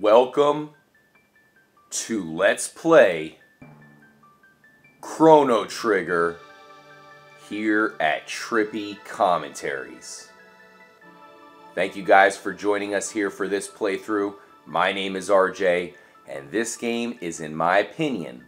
Welcome to Let's Play Chrono Trigger here at Trippy Commentaries. Thank you guys for joining us here for this playthrough. My name is RJ, and this game is, in my opinion,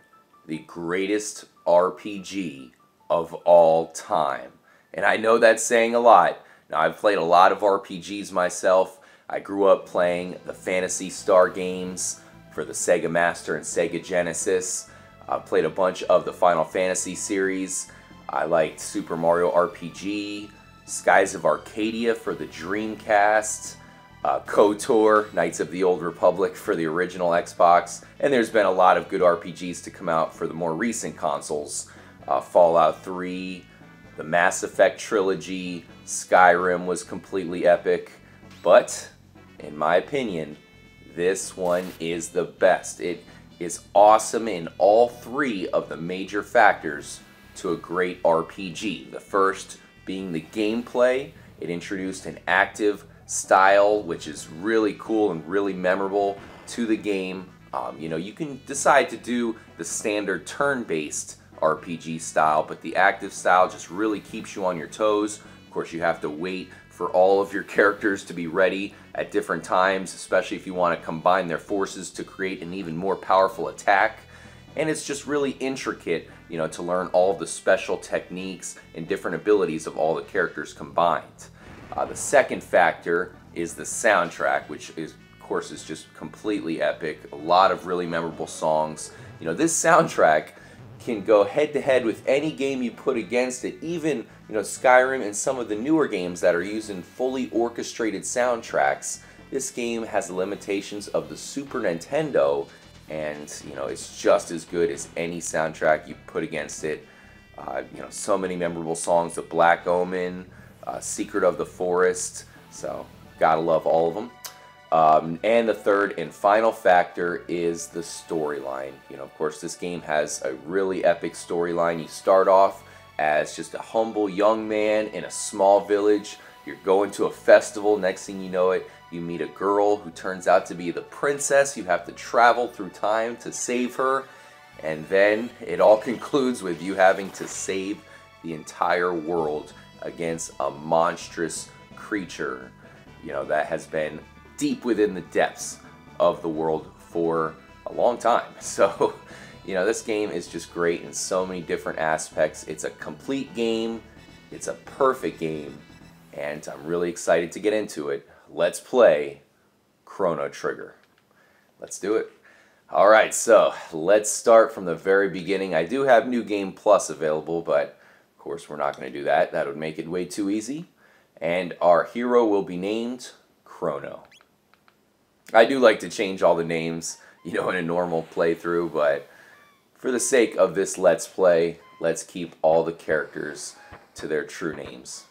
the greatest RPG of all time. And I know that's saying a lot. Now, I've played a lot of RPGs myself. I grew up playing the Phantasy Star games for the Sega Master and Sega Genesis. I played a bunch of the Final Fantasy series. I liked Super Mario RPG, Skies of Arcadia for the Dreamcast, KOTOR, Knights of the Old Republic for the original Xbox, and there's been a lot of good RPGs to come out for the more recent consoles. Fallout 3, the Mass Effect trilogy, Skyrim was completely epic, but in my opinion, this one is the best. It is awesome in all three of the major factors to a great RPG. The first being the gameplay. It introduced an active style, which is really cool and really memorable to the game. You can decide to do the standard turn-based RPG style, but the active style just really keeps you on your toes. Of course, you have to wait for all of your characters to be ready at different times, especially if you want to combine their forces to create an even more powerful attack. And it's just really intricate, to learn all of the special techniques and different abilities of all the characters combined. The second factor is the soundtrack, which is, of course, is just completely epic. A lot of really memorable songs. This soundtrack can go head-to-head with any game you put against it, even Skyrim and some of the newer games that are using fully orchestrated soundtracks. This game has the limitations of the Super Nintendo, and it's just as good as any soundtrack you put against it. So many memorable songs: The Black Omen, Secret of the Forest, so gotta love all of them. And the third and final factor is the storyline. Of course, this game has a really epic storyline. You start off as just a humble young man in a small village. You're going to a festival. Next thing you know it, you meet a girl who turns out to be the princess. You have to travel through time to save her. And then it all concludes with you having to save the entire world against a monstrous creature, that has been deep within the depths of the world for a long time. So, this game is just great in so many different aspects. It's a complete game. It's a perfect game. And I'm really excited to get into it. Let's play Chrono Trigger. Let's do it. Alright, so let's start from the very beginning. I do have New Game Plus available, but of course we're not going to do that. That would make it way too easy. And our hero will be named Chrono. I do like to change all the names, in a normal playthrough, but for the sake of this Let's Play, let's keep all the characters to their true names.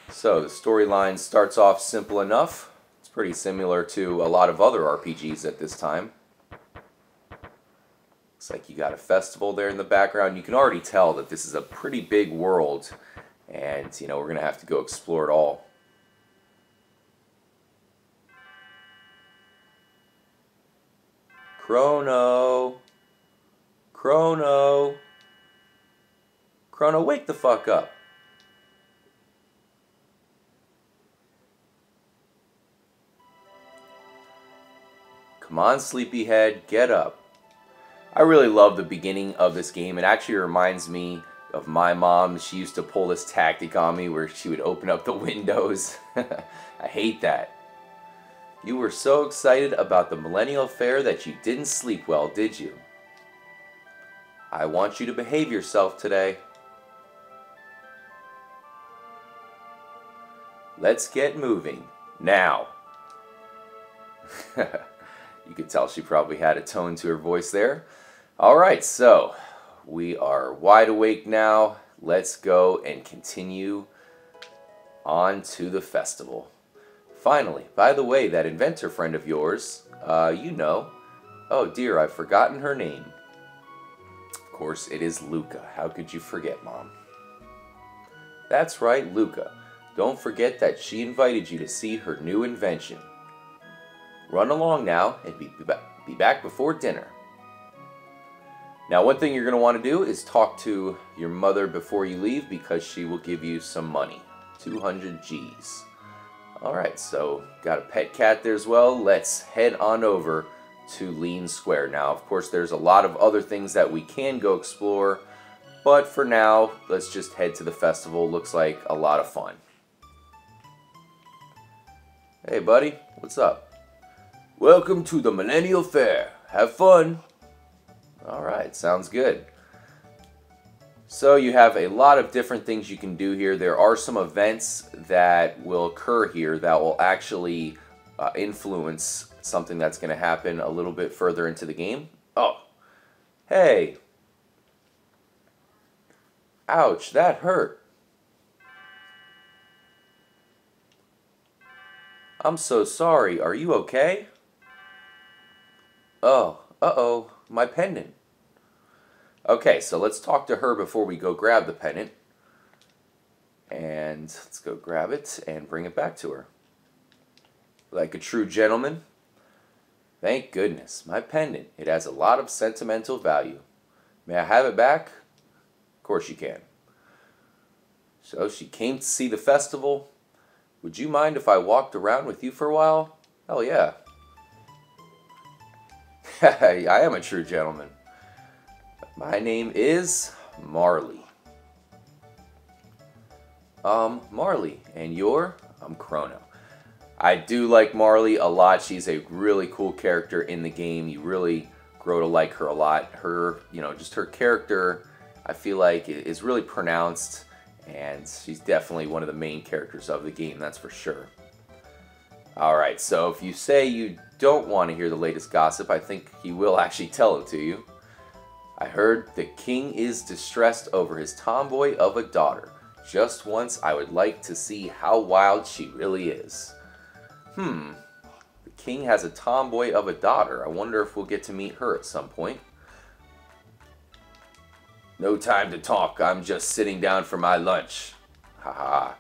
So the storyline starts off simple enough. It's pretty similar to a lot of other RPGs at this time. Looks like you got a festival there in the background. You can already tell that this is a pretty big world, and we're going to have to go explore it all. Chrono! Chrono! Chrono, wake the fuck up! Come on, sleepyhead, get up. I really love the beginning of this game. It actually reminds me of my mom. She used to pull this tactic on me where she would open up the windows. I hate that. You were so excited about the Millennial Fair that you didn't sleep well, did you? I want you to behave yourself today. Let's get moving. Now. You could tell she probably had a tone to her voice there. Alright, so we are wide awake now. Let's go and continue on to the festival. Finally, by the way, that inventor friend of yours, oh dear, I've forgotten her name. Of course, it is Luca. How could you forget, Mom? That's right, Luca. Don't forget that she invited you to see her new invention. Run along now and be back before dinner. Now, one thing you're going to want to do is talk to your mother before you leave because she will give you some money. 200 G's. Alright, so got a pet cat there as well. Let's head on over to Lean Square. Now, of course, there's a lot of other things that we can go explore, but for now, let's just head to the festival. Looks like a lot of fun. Hey, buddy, what's up? Welcome to the Millennial Fair. Have fun. Alright, sounds good. So you have a lot of different things you can do here. There are some events that will occur here that will actually influence something that's going to happen a little bit further into the game. Oh, hey. Ouch, that hurt. I'm so sorry. Are you okay? Oh, uh-oh, my pendant. Okay, so let's talk to her before we go grab the pendant. And let's go grab it and bring it back to her. Like a true gentleman. Thank goodness, my pendant. It has a lot of sentimental value. May I have it back? Of course you can. So she came to see the festival. Would you mind if I walked around with you for a while? Hell yeah. I am a true gentleman. My name is Marley. Marley. And you're? I'm Chrono. I do like Marley a lot. She's a really cool character in the game. You really grow to like her a lot. Her, just her character, I feel like is really pronounced, and she's definitely one of the main characters of the game, that's for sure. Alright, so if you say you don't want to hear the latest gossip, I think he will actually tell it to you. I heard the king is distressed over his tomboy of a daughter. Just once, I would like to see how wild she really is. The king has a tomboy of a daughter. I wonder if we'll get to meet her at some point. No time to talk. I'm just sitting down for my lunch. Haha.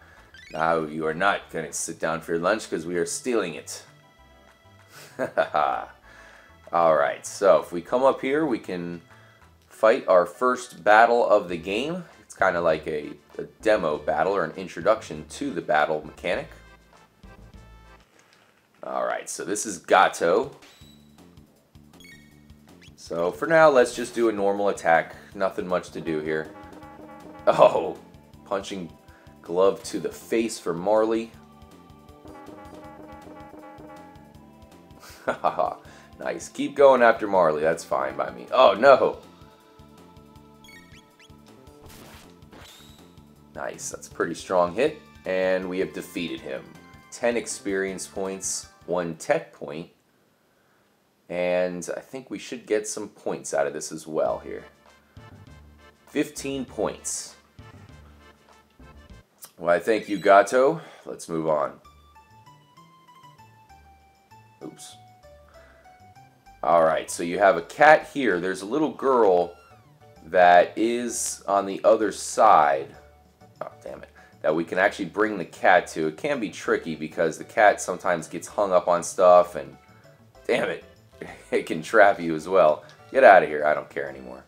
Now you are not going to sit down for your lunch because we are stealing it. Haha. Alright, so if we come up here, we can fight our first battle of the game. It's kind of like a demo battle or an introduction to the battle mechanic. Alright, so this is Gato. So for now, let's just do a normal attack. Nothing much to do here. Oh, punching glove to the face for Marley. Haha, nice. Keep going after Marley. That's fine by me. Oh, no. Nice. That's a pretty strong hit. And we have defeated him. 10 experience points, 1 tech point. And I think we should get some points out of this as well here. 15 points. Well, I thank you, Gato. Let's move on. Oops. Alright, so you have a cat here. There's a little girl that is on the other side. Oh, damn it. That we can actually bring the cat to. It can be tricky because the cat sometimes gets hung up on stuff and... Damn it. It can trap you as well. Get out of here. I don't care anymore.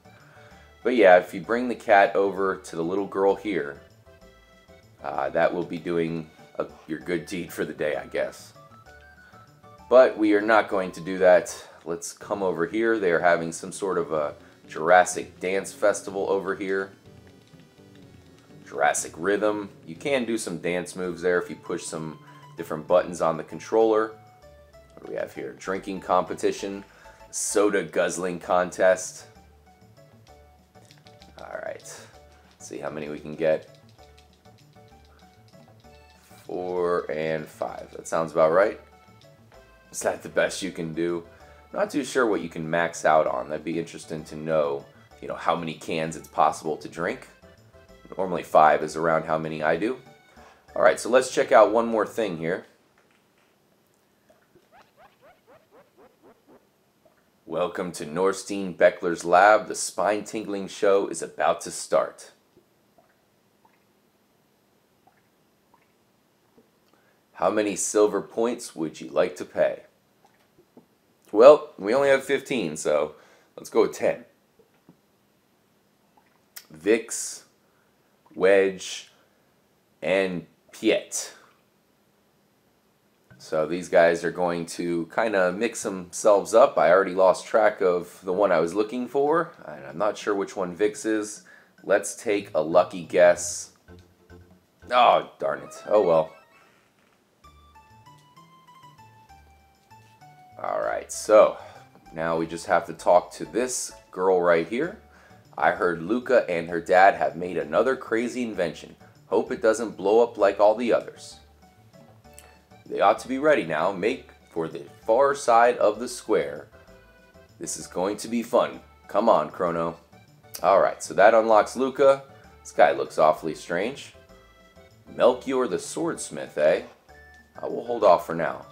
But yeah, if you bring the cat over to the little girl here, that will be doing your good deed for the day, I guess. But we are not going to do that. Let's come over here. They are having some sort of a Jurassic dance festival over here. Jurassic Rhythm. You can do some dance moves there if you push some different buttons on the controller. What do we have here? Drinking competition. Soda guzzling contest. Alright. Let's see how many we can get. 4 and 5. That sounds about right. Is that the best you can do? Not too sure what you can max out on. That'd be interesting to know, how many cans it's possible to drink. Normally 5 is around how many I do. Alright, so let's check out one more thing here. Welcome to Norstein Beckler's lab. The spine-tingling show is about to start. How many silver points would you like to pay? Well, we only have 15, so let's go with 10. Vix, Wedge, and Piet. So these guys are going to kind of mix themselves up. I already lost track of the one I was looking for, and I'm not sure which one Vix is. Let's take a lucky guess. Oh, darn it. Oh, well. Alright, so now we just have to talk to this girl right here. I heard Luca and her dad have made another crazy invention. Hope it doesn't blow up like all the others. They ought to be ready now. Make for the far side of the square. This is going to be fun. Come on, Chrono. Alright, so that unlocks Luca. This guy looks awfully strange. Melchior the swordsmith, eh? I will hold off for now.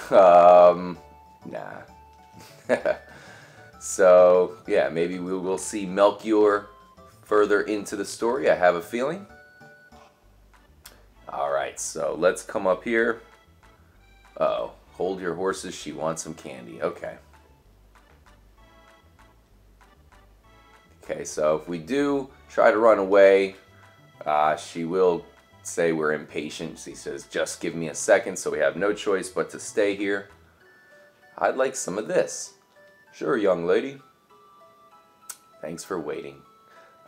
Nah. So, yeah, maybe we will see Melchior further into the story, I have a feeling. Alright, so let's come up here. Uh-oh. Hold your horses, she wants some candy. Okay. Okay, so if we do try to run away, she will say we're impatient. She says, just give me a second, so we have no choice but to stay here. I'd like some of this. Sure, young lady. Thanks for waiting.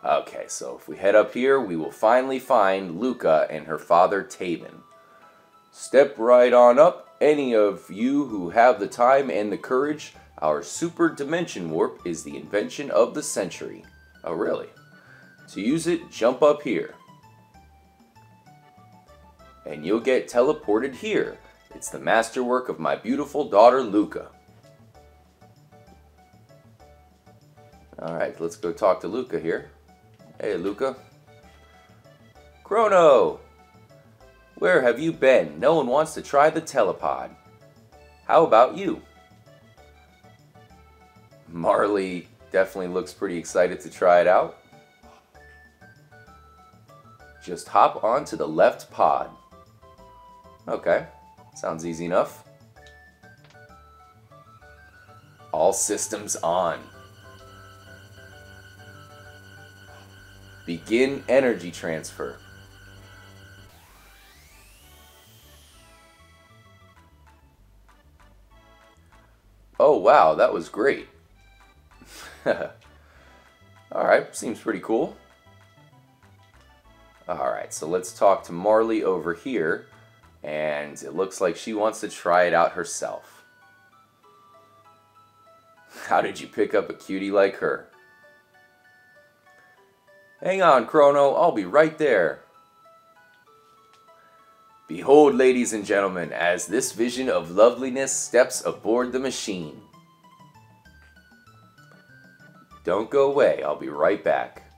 Okay, so if we head up here, we will finally find Luca and her father, Taban. Step right on up, any of you who have the time and the courage. Our super dimension warp is the invention of the century. Oh, really? To use it, jump up here. And you'll get teleported here. It's the masterwork of my beautiful daughter, Luca. Alright, let's go talk to Luca here. Hey, Luca. Chrono! Where have you been? No one wants to try the telepod. How about you? Marley definitely looks pretty excited to try it out. Just hop onto the left pod. Okay, sounds easy enough. All systems on. Begin energy transfer. Oh wow, that was great. Alright, seems pretty cool. Alright, so let's talk to Marley over here. And it looks like she wants to try it out herself. How did you pick up a cutie like her? Hang on, Chrono, I'll be right there. Behold, ladies and gentlemen, as this vision of loveliness steps aboard the machine. Don't go away, I'll be right back.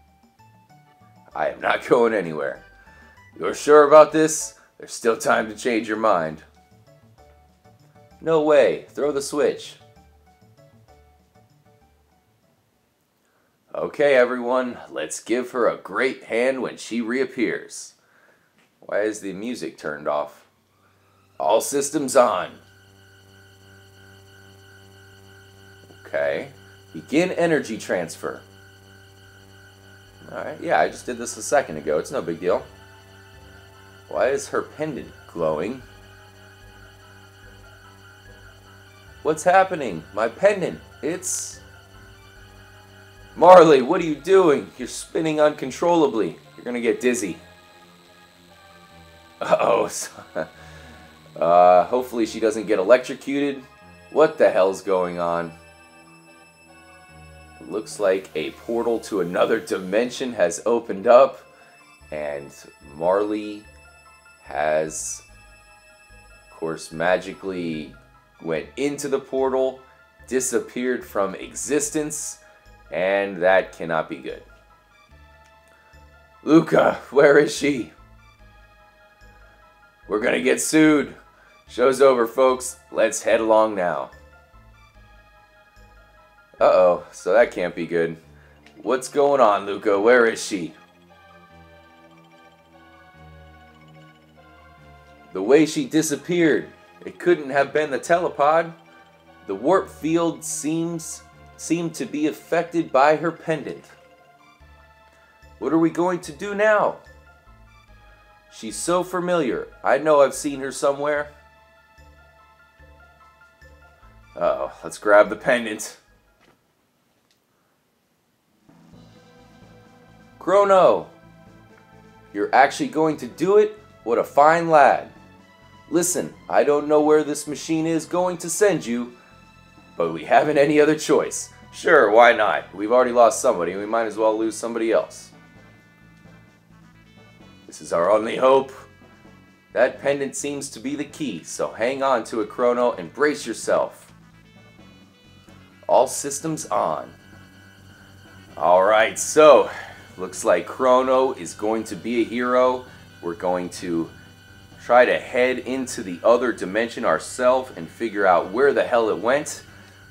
I am not going anywhere. You're sure about this? There's still time to change your mind. No way, throw the switch. Okay, everyone, let's give her a great hand when she reappears. Why is the music turned off? All systems on. Okay. Begin energy transfer. Alright, yeah, I just did this a second ago. It's no big deal. Why is her pendant glowing? What's happening? My pendant. It's... Marley, what are you doing? You're spinning uncontrollably. You're gonna get dizzy. Uh-oh. Hopefully she doesn't get electrocuted. What the hell's going on? It looks like a portal to another dimension has opened up. And Marley has, of course, magically went into the portal, disappeared from existence, and that cannot be good. Luca, where is she? We're gonna get sued. Show's over, folks. Let's head along now. Uh-oh, so that can't be good. What's going on, Luca? Where is she? The way she disappeared. It couldn't have been the telepod. The warp field seemed to be affected by her pendant. What are we going to do now? She's so familiar. I know I've seen her somewhere. Uh-oh, let's grab the pendant. Chrono! You're actually going to do it? What a fine lad. Listen, I don't know where this machine is going to send you, but we haven't any other choice. Sure, why not? We've already lost somebody, and we might as well lose somebody else. This is our only hope. That pendant seems to be the key, so hang on to it, Chrono, and brace yourself. All systems on. Alright, so looks like Chrono is going to be a hero. We're going to try to head into the other dimension ourselves and figure out where the hell it went.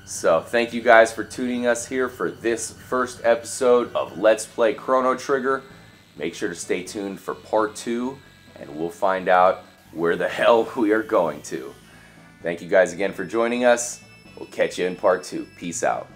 So thank you guys for tuning us here for this first episode of Let's Play Chrono Trigger. Make sure to stay tuned for part 2, and we'll find out where the hell we are going to. Thank you guys again for joining us. We'll catch you in part 2. Peace out.